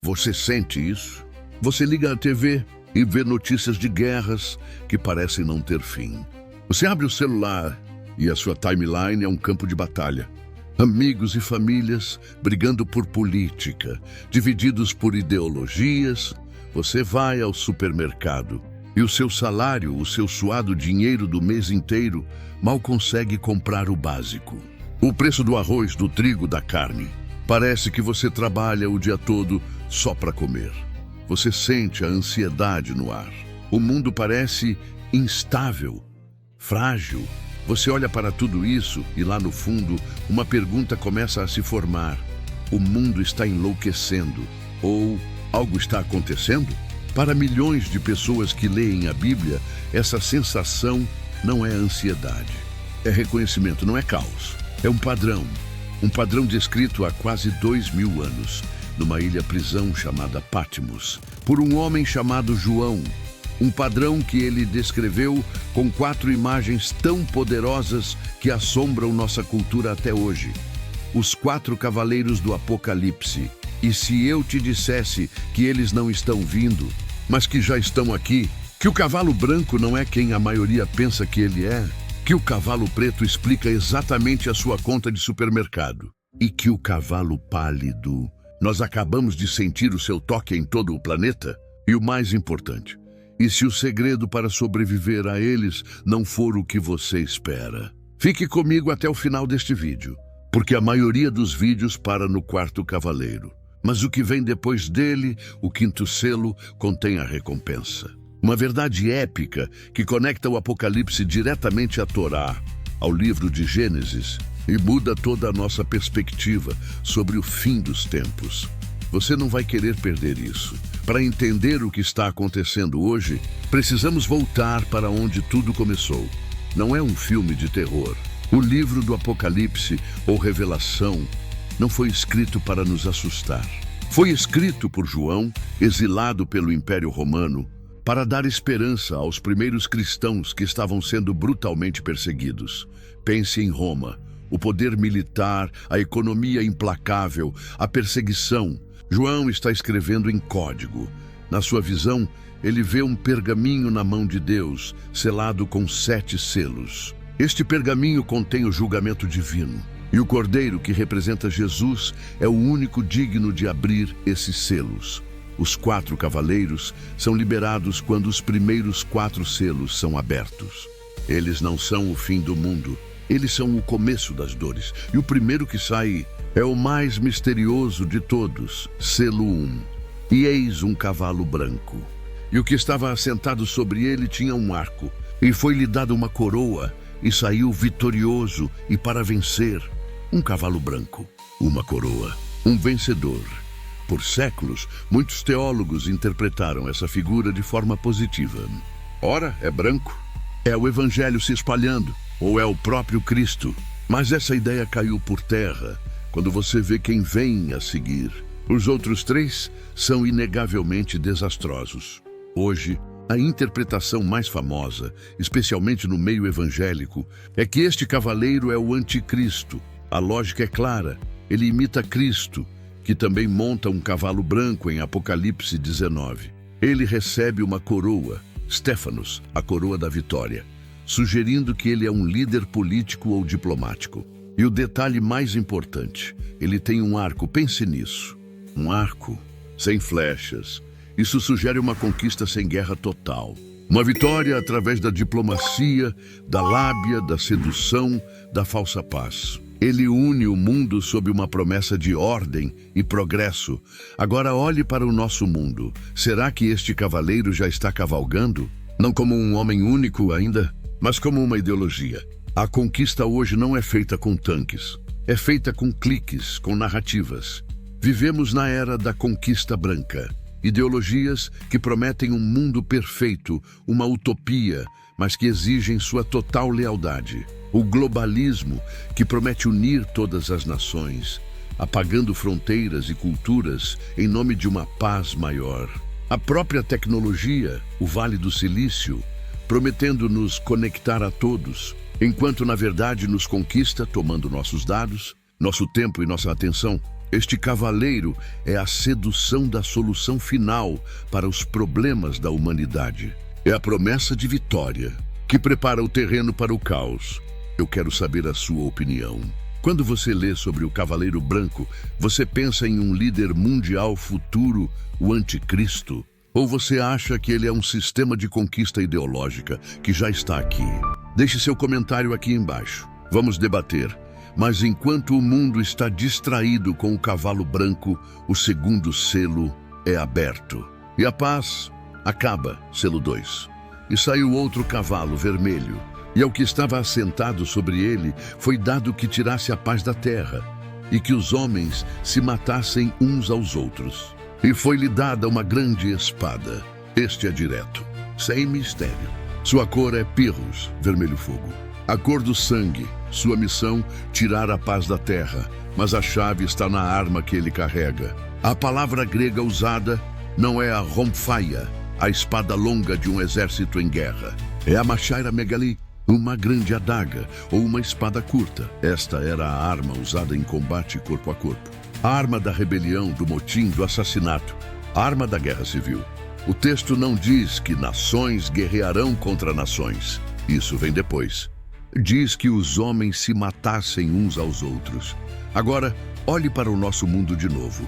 Você sente isso? Você liga a TV e vê notícias de guerras que parecem não ter fim. Você abre o celular e a sua timeline é um campo de batalha. Amigos e famílias brigando por política, divididos por ideologias. Você vai ao supermercado e o seu salário, o seu suado dinheiro do mês inteiro, mal consegue comprar o básico. O preço do arroz, do trigo, da carne. Parece que você trabalha o dia todo só para comer. Você sente a ansiedade no ar. O mundo parece instável, frágil. Você olha para tudo isso e lá no fundo uma pergunta começa a se formar. O mundo está enlouquecendo ou algo está acontecendo? Para milhões de pessoas que leem a Bíblia, essa sensação não é ansiedade. É reconhecimento, não é caos. É um padrão descrito há quase 2000 anos, numa ilha-prisão chamada Patmos, por um homem chamado João. Um padrão que ele descreveu com 4 imagens tão poderosas que assombram nossa cultura até hoje. Os 4 cavaleiros do Apocalipse. E se eu te dissesse que eles não estão vindo, mas que já estão aqui, que o cavalo branco não é quem a maioria pensa que ele é, que o cavalo preto explica exatamente a sua conta de supermercado, e que o cavalo pálido, nós acabamos de sentir o seu toque em todo o planeta, e o mais importante, e se o segredo para sobreviver a eles não for o que você espera? Fique comigo até o final deste vídeo, porque a maioria dos vídeos para no 4º cavaleiro. Mas o que vem depois dele, o 5º selo, contém a recompensa. Uma verdade épica que conecta o Apocalipse diretamente à Torá, ao livro de Gênesis, e muda toda a nossa perspectiva sobre o fim dos tempos. Você não vai querer perder isso. Para entender o que está acontecendo hoje, precisamos voltar para onde tudo começou. Não é um filme de terror. O livro do Apocalipse, ou Revelação, não foi escrito para nos assustar. Foi escrito por João, exilado pelo Império Romano, para dar esperança aos primeiros cristãos que estavam sendo brutalmente perseguidos. Pense em Roma, o poder militar, a economia implacável, a perseguição. João está escrevendo em código. Na sua visão, ele vê um pergaminho na mão de Deus, selado com 7 selos. Este pergaminho contém o julgamento divino. E o cordeiro, que representa Jesus, é o único digno de abrir esses selos. Os 4 cavaleiros são liberados quando os primeiros 4 selos são abertos. Eles não são o fim do mundo. Eles são o começo das dores. E o primeiro que sai é o mais misterioso de todos, selo 1. E eis um cavalo branco. E o que estava assentado sobre ele tinha um arco. E foi-lhe dada uma coroa, e saiu vitorioso e para vencer. Um cavalo branco, uma coroa, um vencedor. Por séculos, muitos teólogos interpretaram essa figura de forma positiva. Ora, é branco. É o Evangelho se espalhando, ou é o próprio Cristo. Mas essa ideia caiu por terra quando você vê quem vem a seguir. Os outros 3 são inegavelmente desastrosos. Hoje, a interpretação mais famosa, especialmente no meio evangélico, é que este cavaleiro é o anticristo. A lógica é clara, ele imita Cristo, que também monta um cavalo branco em Apocalipse 19. Ele recebe uma coroa, Stephanos, a coroa da vitória, sugerindo que ele é um líder político ou diplomático. E o detalhe mais importante, ele tem um arco, pense nisso. Um arco sem flechas. Isso sugere uma conquista sem guerra total. Uma vitória através da diplomacia, da lábia, da sedução, da falsa paz. Ele une o mundo sob uma promessa de ordem e progresso. Agora olhe para o nosso mundo. Será que este cavaleiro já está cavalgando? Não como um homem único ainda, mas como uma ideologia. A conquista hoje não é feita com tanques. É feita com cliques, com narrativas. Vivemos na era da conquista branca. Ideologias que prometem um mundo perfeito, uma utopia, mas que exigem sua total lealdade. O globalismo, que promete unir todas as nações, apagando fronteiras e culturas em nome de uma paz maior. A própria tecnologia, o Vale do Silício, prometendo nos conectar a todos, enquanto na verdade nos conquista tomando nossos dados, nosso tempo e nossa atenção. Este cavaleiro é a sedução da solução final para os problemas da humanidade. É a promessa de vitória, que prepara o terreno para o caos. Eu quero saber a sua opinião. Quando você lê sobre o Cavaleiro Branco, você pensa em um líder mundial futuro, o Anticristo? Ou você acha que ele é um sistema de conquista ideológica que já está aqui? Deixe seu comentário aqui embaixo. Vamos debater. Mas enquanto o mundo está distraído com o cavalo branco, o segundo selo é aberto. E a paz acaba, selo 2. E saiu outro cavalo vermelho. E ao que estava assentado sobre ele foi dado que tirasse a paz da terra, e que os homens se matassem uns aos outros. E foi-lhe dada uma grande espada. Este é direto, sem mistério. Sua cor é pirros, vermelho fogo. A cor do sangue, sua missão, tirar a paz da terra, mas a chave está na arma que ele carrega. A palavra grega usada não é a romphaia, a espada longa de um exército em guerra. É a machaira megali, uma grande adaga ou uma espada curta. Esta era a arma usada em combate corpo a corpo. A arma da rebelião, do motim, do assassinato. A arma da guerra civil. O texto não diz que nações guerrearão contra nações. Isso vem depois. Diz que os homens se matassem uns aos outros. Agora, olhe para o nosso mundo de novo.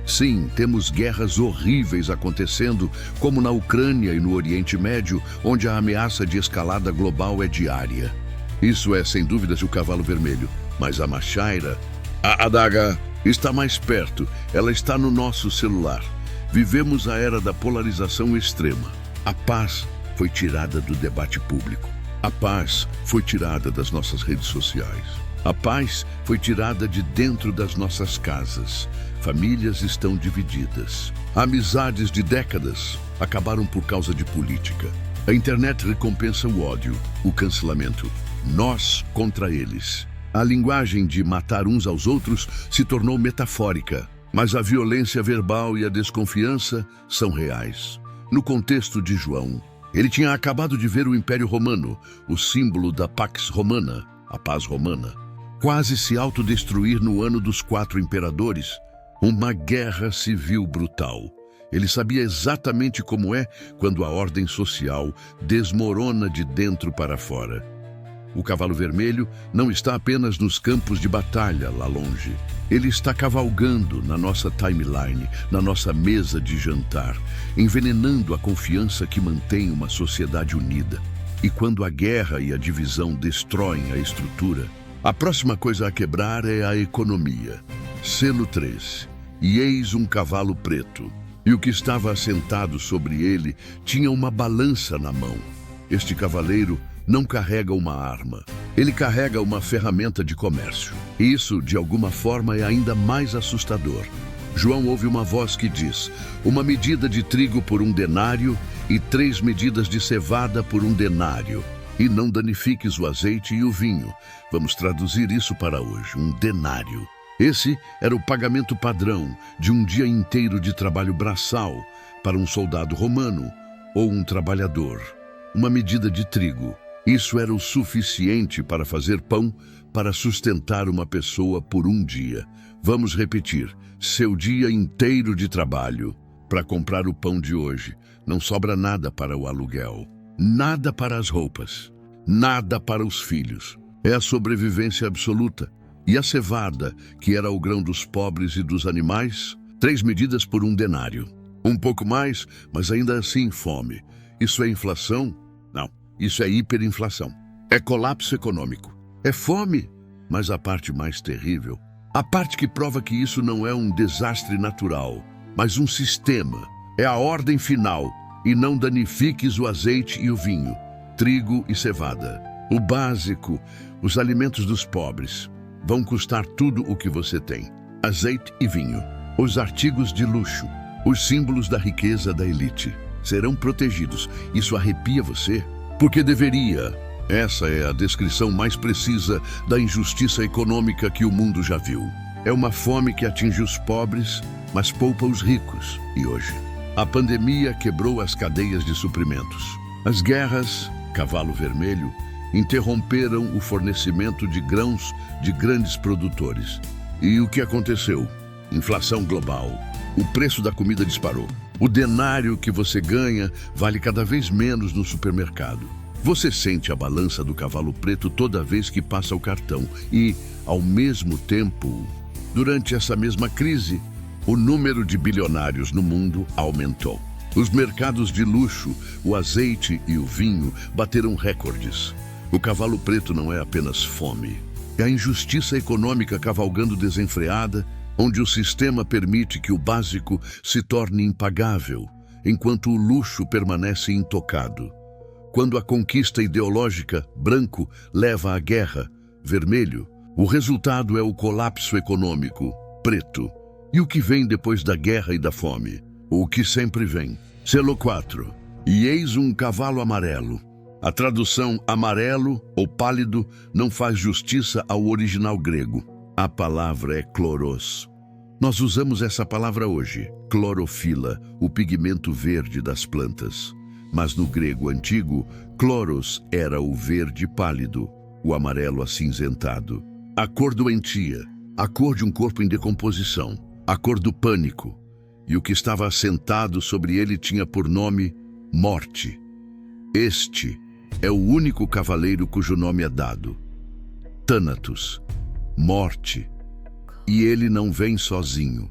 Sim, temos guerras horríveis acontecendo, como na Ucrânia e no Oriente Médio, onde a ameaça de escalada global é diária. Isso é, sem dúvidas, o cavalo vermelho. Mas a machaira, a adaga, está mais perto. Ela está no nosso celular. Vivemos a era da polarização extrema. A paz foi tirada do debate público. A paz foi tirada das nossas redes sociais. A paz foi tirada de dentro das nossas casas. Famílias estão divididas. Amizades de décadas acabaram por causa de política. A internet recompensa o ódio, o cancelamento. Nós contra eles. A linguagem de matar uns aos outros se tornou metafórica, mas a violência verbal e a desconfiança são reais. No contexto de João, ele tinha acabado de ver o Império Romano, o símbolo da Pax Romana, a paz romana, quase se autodestruir no ano dos 4 imperadores, uma guerra civil brutal. Ele sabia exatamente como é quando a ordem social desmorona de dentro para fora. O cavalo vermelho não está apenas nos campos de batalha lá longe. Ele está cavalgando na nossa timeline, na nossa mesa de jantar, envenenando a confiança que mantém uma sociedade unida. E quando a guerra e a divisão destroem a estrutura, a próxima coisa a quebrar é a economia. Selo 3. E eis um cavalo preto. E o que estava assentado sobre ele tinha uma balança na mão. Este cavaleiro não carrega uma arma. Ele carrega uma ferramenta de comércio. E isso, de alguma forma, é ainda mais assustador. João ouve uma voz que diz: uma medida de trigo por 1 denário e 3 medidas de cevada por 1 denário. E não danifiques o azeite e o vinho. Vamos traduzir isso para hoje, 1 denário. Esse era o pagamento padrão de um dia inteiro de trabalho braçal para um soldado romano ou um trabalhador. Uma medida de trigo. Isso era o suficiente para fazer pão para sustentar uma pessoa por 1 dia. Vamos repetir, seu dia inteiro de trabalho para comprar o pão de hoje. Não sobra nada para o aluguel, nada para as roupas, nada para os filhos. É a sobrevivência absoluta. E a cevada, que era o grão dos pobres e dos animais, 3 medidas por 1 denário. Um pouco mais, mas ainda assim fome. Isso é inflação? Não, isso é hiperinflação. É colapso econômico. É fome, mas a parte mais terrível, a parte que prova que isso não é um desastre natural, mas um sistema. É a ordem final. E não danifiques o azeite e o vinho, trigo e cevada. O básico, os alimentos dos pobres, vão custar tudo o que você tem. Azeite e vinho, os artigos de luxo, os símbolos da riqueza da elite, serão protegidos. Isso arrepia você? Porque deveria. Essa é a descrição mais precisa da injustiça econômica que o mundo já viu. É uma fome que atinge os pobres, mas poupa os ricos. E hoje, a pandemia quebrou as cadeias de suprimentos. As guerras, cavalo vermelho, interromperam o fornecimento de grãos de grandes produtores. E o que aconteceu? Inflação global. O preço da comida disparou. O denário que você ganha vale cada vez menos no supermercado. Você sente a balança do cavalo preto toda vez que passa o cartão e, ao mesmo tempo, durante essa mesma crise, o número de bilionários no mundo aumentou. Os mercados de luxo, o azeite e o vinho bateram recordes. O cavalo preto não é apenas fome. É a injustiça econômica cavalgando desenfreada, onde o sistema permite que o básico se torne impagável, enquanto o luxo permanece intocado. Quando a conquista ideológica, branco, leva à guerra, vermelho, o resultado é o colapso econômico, preto. E o que vem depois da guerra e da fome? O que sempre vem. Selo 4. E eis um cavalo amarelo. A tradução amarelo ou pálido não faz justiça ao original grego. A palavra é chloros. Nós usamos essa palavra hoje, clorofila, o pigmento verde das plantas. Mas no grego antigo, chloros era o verde pálido, o amarelo acinzentado. A cor doentia, a cor de um corpo em decomposição, a cor do pânico. E o que estava assentado sobre ele tinha por nome Morte. Este é o único cavaleiro cujo nome é dado. Thanatos, morte. E ele não vem sozinho.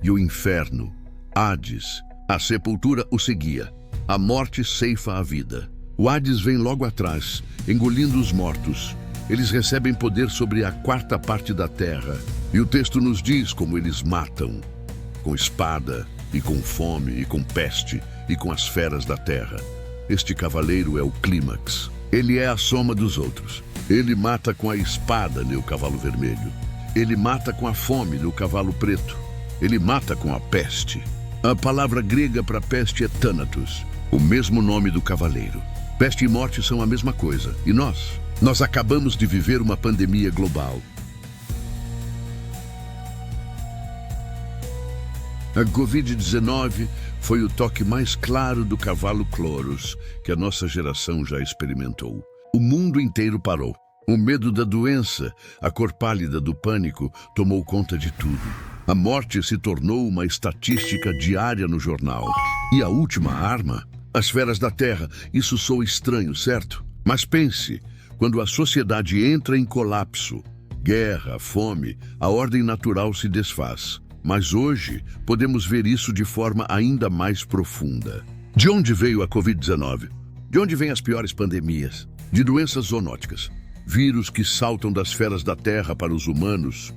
E o inferno, Hades, a sepultura o seguia. A morte ceifa a vida. O Hades vem logo atrás, engolindo os mortos. Eles recebem poder sobre a quarta parte da terra. E o texto nos diz como eles matam. Com espada, e com fome, e com peste, e com as feras da terra. Este cavaleiro é o clímax. Ele é a soma dos outros. Ele mata com a espada, no cavalo vermelho. Ele mata com a fome, no cavalo preto. Ele mata com a peste. A palavra grega para peste é Thanatos, o mesmo nome do cavaleiro. Peste e morte são a mesma coisa. E nós? Nós acabamos de viver uma pandemia global. A Covid-19 foi o toque mais claro do cavalo chloros que a nossa geração já experimentou. O mundo inteiro parou. O medo da doença, a cor pálida do pânico, tomou conta de tudo. A morte se tornou uma estatística diária no jornal. E a última arma? As feras da terra. Isso soa estranho, certo? Mas pense, quando a sociedade entra em colapso, guerra, fome, a ordem natural se desfaz. Mas hoje, podemos ver isso de forma ainda mais profunda. De onde veio a Covid-19? De onde vêm as piores pandemias? De doenças zoonóticas. Vírus que saltam das feras da terra para os humanos.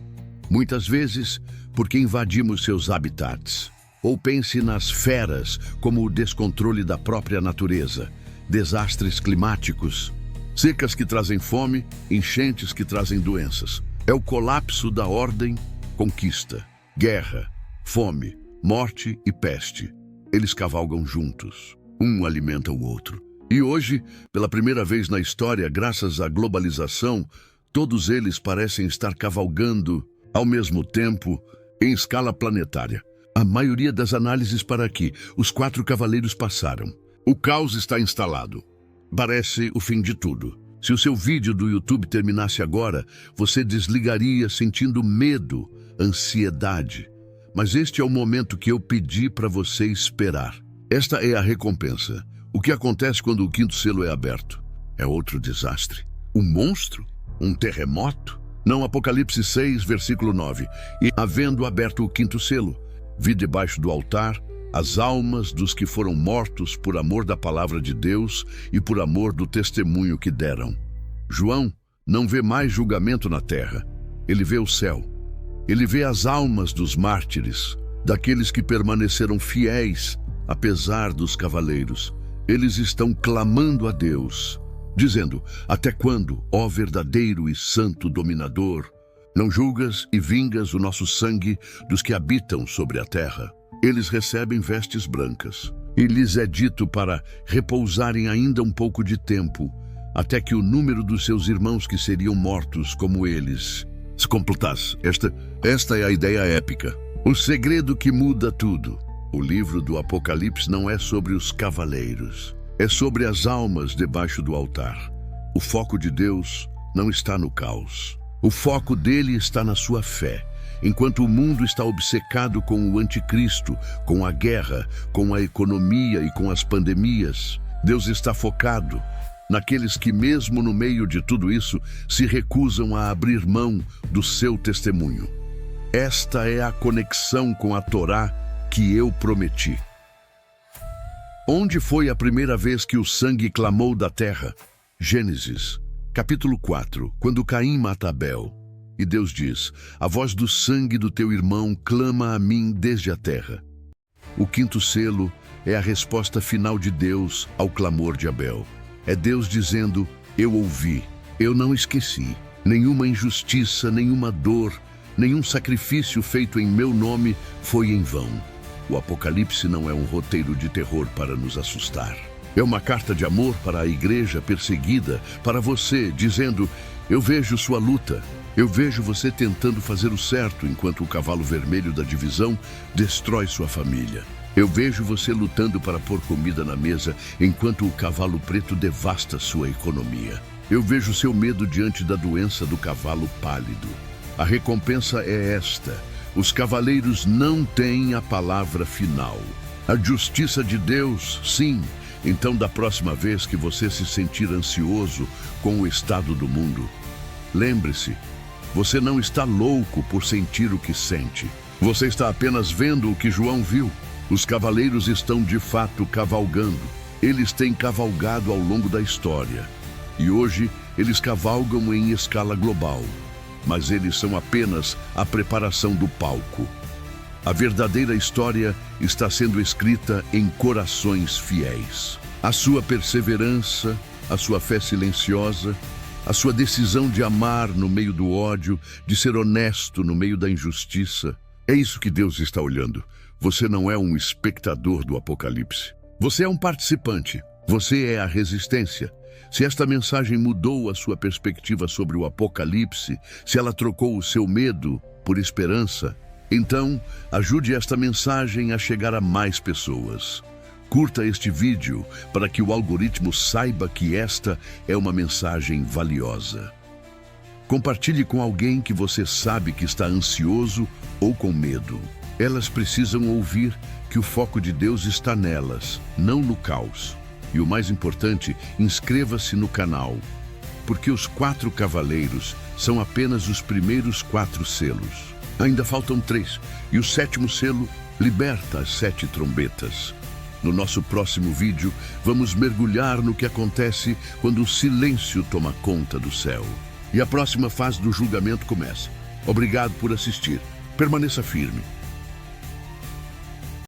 Muitas vezes, porque invadimos seus habitats. Ou pense nas feras como o descontrole da própria natureza. Desastres climáticos. Secas que trazem fome, enchentes que trazem doenças. É o colapso da ordem, conquista. Guerra, fome, morte e peste. Eles cavalgam juntos. Um alimenta o outro. E hoje, pela primeira vez na história, graças à globalização, todos eles parecem estar cavalgando, ao mesmo tempo, em escala planetária. A maioria das análises para aqui, os 4 cavaleiros passaram. O caos está instalado. Parece o fim de tudo. Se o seu vídeo do YouTube terminasse agora, você desligaria sentindo medo, ansiedade. Mas este é o momento que eu pedi para você esperar. Esta é a recompensa. O que acontece quando o 5º selo é aberto? É outro desastre. Um monstro? Um terremoto? Não, Apocalipse 6, versículo 9. E, havendo aberto o 5º selo, vi debaixo do altar as almas dos que foram mortos por amor da palavra de Deus e por amor do testemunho que deram. João não vê mais julgamento na terra. Ele vê o céu. Ele vê as almas dos mártires, daqueles que permaneceram fiéis, apesar dos cavaleiros. Eles estão clamando a Deus, dizendo: até quando, ó verdadeiro e santo dominador, não julgas e vingas o nosso sangue dos que habitam sobre a terra? Eles recebem vestes brancas, e lhes é dito para repousarem ainda um pouco de tempo, até que o número dos seus irmãos que seriam mortos como eles se completasse. Esta é a ideia épica. O segredo que muda tudo. O livro do Apocalipse não é sobre os cavaleiros. É sobre as almas debaixo do altar. O foco de Deus não está no caos. O foco dele está na sua fé, enquanto o mundo está obcecado com o anticristo, com a guerra, com a economia e com as pandemias, Deus está focado naqueles que, mesmo no meio de tudo isso, se recusam a abrir mão do seu testemunho. Esta é a conexão com a Torá que eu prometi. Onde foi a primeira vez que o sangue clamou da terra? Gênesis, capítulo 4, quando Caim mata Abel. E Deus diz: a voz do sangue do teu irmão clama a mim desde a terra. O quinto selo é a resposta final de Deus ao clamor de Abel. É Deus dizendo: eu ouvi, eu não esqueci. Nenhuma injustiça, nenhuma dor, nenhum sacrifício feito em meu nome foi em vão. O Apocalipse não é um roteiro de terror para nos assustar. É uma carta de amor para a igreja perseguida, para você, dizendo: eu vejo sua luta, eu vejo você tentando fazer o certo enquanto o cavalo vermelho da divisão destrói sua família. Eu vejo você lutando para pôr comida na mesa enquanto o cavalo preto devasta sua economia. Eu vejo seu medo diante da doença do cavalo pálido. A recompensa é esta: os cavaleiros não têm a palavra final. A justiça de Deus, sim. Então, da próxima vez que você se sentir ansioso com o estado do mundo, lembre-se, você não está louco por sentir o que sente. Você está apenas vendo o que João viu. Os cavaleiros estão de fato cavalgando. Eles têm cavalgado ao longo da história. E hoje eles cavalgam em escala global. Mas eles são apenas a preparação do palco. A verdadeira história está sendo escrita em corações fiéis. A sua perseverança, a sua fé silenciosa, a sua decisão de amar no meio do ódio, de ser honesto no meio da injustiça. É isso que Deus está olhando. Você não é um espectador do Apocalipse. Você é um participante. Você é a resistência. Se esta mensagem mudou a sua perspectiva sobre o Apocalipse, se ela trocou o seu medo por esperança, então ajude esta mensagem a chegar a mais pessoas. Curta este vídeo para que o algoritmo saiba que esta é uma mensagem valiosa. Compartilhe com alguém que você sabe que está ansioso ou com medo. Elas precisam ouvir que o foco de Deus está nelas, não no caos. E o mais importante, inscreva-se no canal, porque os 4 cavaleiros são apenas os primeiros 4 selos. Ainda faltam 3, e o 7º selo liberta as 7 trombetas. No nosso próximo vídeo, vamos mergulhar no que acontece quando o silêncio toma conta do céu. E a próxima fase do julgamento começa. Obrigado por assistir. Permaneça firme.